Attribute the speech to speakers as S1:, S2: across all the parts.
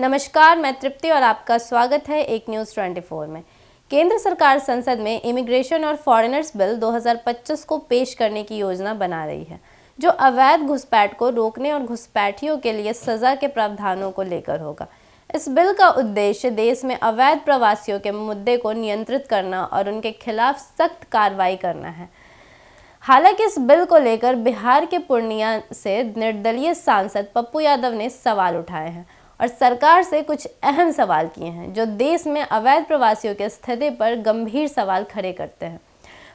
S1: नमस्कार, मैं तृप्ति और आपका स्वागत है एक न्यूज़ 24 में। केंद्र सरकार संसद में इमिग्रेशन और फॉरेनर्स बिल 2025 को पेश करने की योजना बना रही है, जो अवैध घुसपैठ को रोकने और घुसपैठियों के लिए सजा के प्रावधानों को लेकर होगा। इस बिल का उद्देश्य देश में अवैध प्रवासियों के मुद्दे को नियंत्रित करना और उनके खिलाफ सख्त कार्रवाई करना है। हालांकि इस बिल को लेकर बिहार के पूर्णिया से निर्दलीय सांसद पप्पू यादव ने सवाल उठाए हैं और सरकार से कुछ अहम सवाल किए हैं, जो देश में अवैध प्रवासियों की स्थिति पर गंभीर सवाल खड़े करते हैं।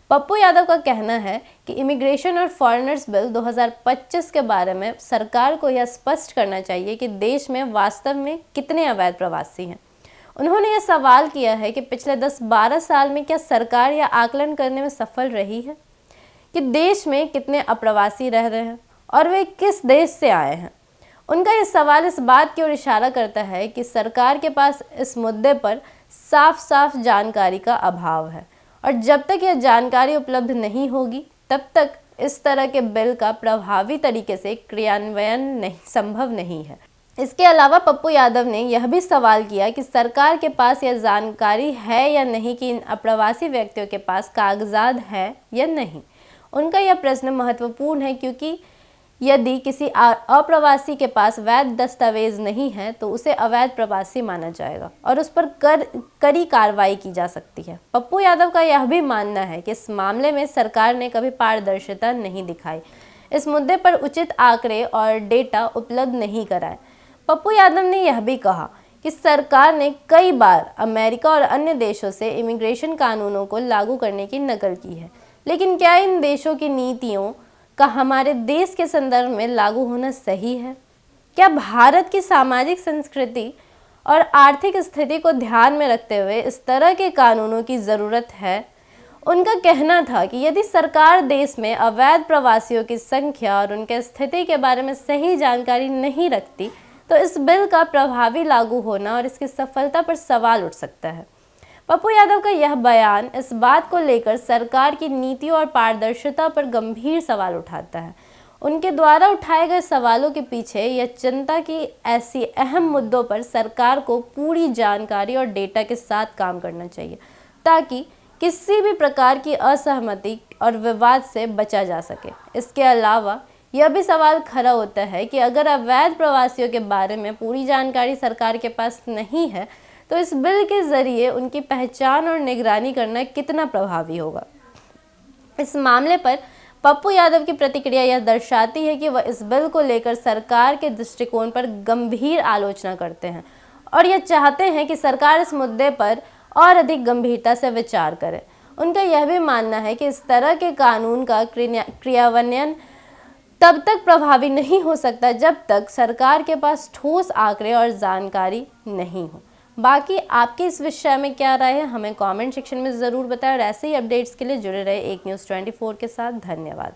S1: पप्पू यादव का कहना है कि इमिग्रेशन और फॉरेनर्स बिल 2025 के बारे में सरकार को यह स्पष्ट करना चाहिए कि देश में वास्तव में कितने अवैध प्रवासी हैं। उन्होंने यह सवाल किया है कि पिछले 10-12 साल में क्या सरकार यह आकलन करने में सफल रही है कि देश में कितने अप्रवासी रह रहे हैं और वे किस देश से आए हैं। उनका ये सवाल इस बात की ओर इशारा करता है कि सरकार के पास इस मुद्दे पर साफ जानकारी का अभाव है और जब तक यह जानकारी उपलब्ध नहीं होगी तब तक इस तरह के बिल का प्रभावी तरीके से क्रियान्वयन संभव नहीं है। इसके अलावा पप्पू यादव ने यह भी सवाल किया कि सरकार के पास यह जानकारी है या नहीं कि इन अप्रवासी व्यक्तियों के पास कागजात है या नहीं। उनका यह प्रश्न महत्वपूर्ण है क्योंकि यदि किसी अप्रवासी के पास वैध दस्तावेज नहीं है तो उसे अवैध प्रवासी माना जाएगा और उस पर कड़ी कार्रवाई की जा सकती है। पप्पू यादव का यह भी मानना है कि इस मामले में सरकार ने कभी पारदर्शिता नहीं दिखाई, इस मुद्दे पर उचित आंकड़े और डेटा उपलब्ध नहीं कराए। पप्पू यादव ने यह भी कहा कि सरकार ने कई बार अमेरिका और अन्य देशों से इमिग्रेशन कानूनों को लागू करने की नकल की है, लेकिन क्या इन देशों की नीतियों का हमारे देश के संदर्भ में लागू होना सही है? क्या भारत की सामाजिक संस्कृति और आर्थिक स्थिति को ध्यान में रखते हुए इस तरह के कानूनों की ज़रूरत है? उनका कहना था कि यदि सरकार देश में अवैध प्रवासियों की संख्या और उनके स्थिति के बारे में सही जानकारी नहीं रखती तो इस बिल का प्रभावी लागू होना और इसकी सफलता पर सवाल उठ सकता है। पप्पू यादव का यह बयान इस बात को लेकर सरकार की नीतियों और पारदर्शिता पर गंभीर सवाल उठाता है। उनके द्वारा उठाए गए सवालों के पीछे यह चिंता कि ऐसी अहम मुद्दों पर सरकार को पूरी जानकारी और डेटा के साथ काम करना चाहिए ताकि किसी भी प्रकार की असहमति और विवाद से बचा जा सके। इसके अलावा यह भी सवाल खड़ा होता है कि अगर अवैध प्रवासियों के बारे में पूरी जानकारी सरकार के पास नहीं है तो इस बिल के जरिए उनकी पहचान और निगरानी करना कितना प्रभावी होगा। इस मामले पर पप्पू यादव की प्रतिक्रिया यह दर्शाती है कि वह इस बिल को लेकर सरकार के दृष्टिकोण पर गंभीर आलोचना करते हैं और यह चाहते हैं कि सरकार इस मुद्दे पर और अधिक गंभीरता से विचार करे। उनका यह भी मानना है कि इस तरह के कानून का क्रियान्वयन तब तक प्रभावी नहीं हो सकता जब तक सरकार के पास ठोस आंकड़े और जानकारी नहीं हो। बाकी आपकी इस विषय में क्या राय है, हमें कमेंट सेक्शन में ज़रूर बताएं और ऐसे ही अपडेट्स के लिए जुड़े रहे एक न्यूज़ 24 के साथ। धन्यवाद।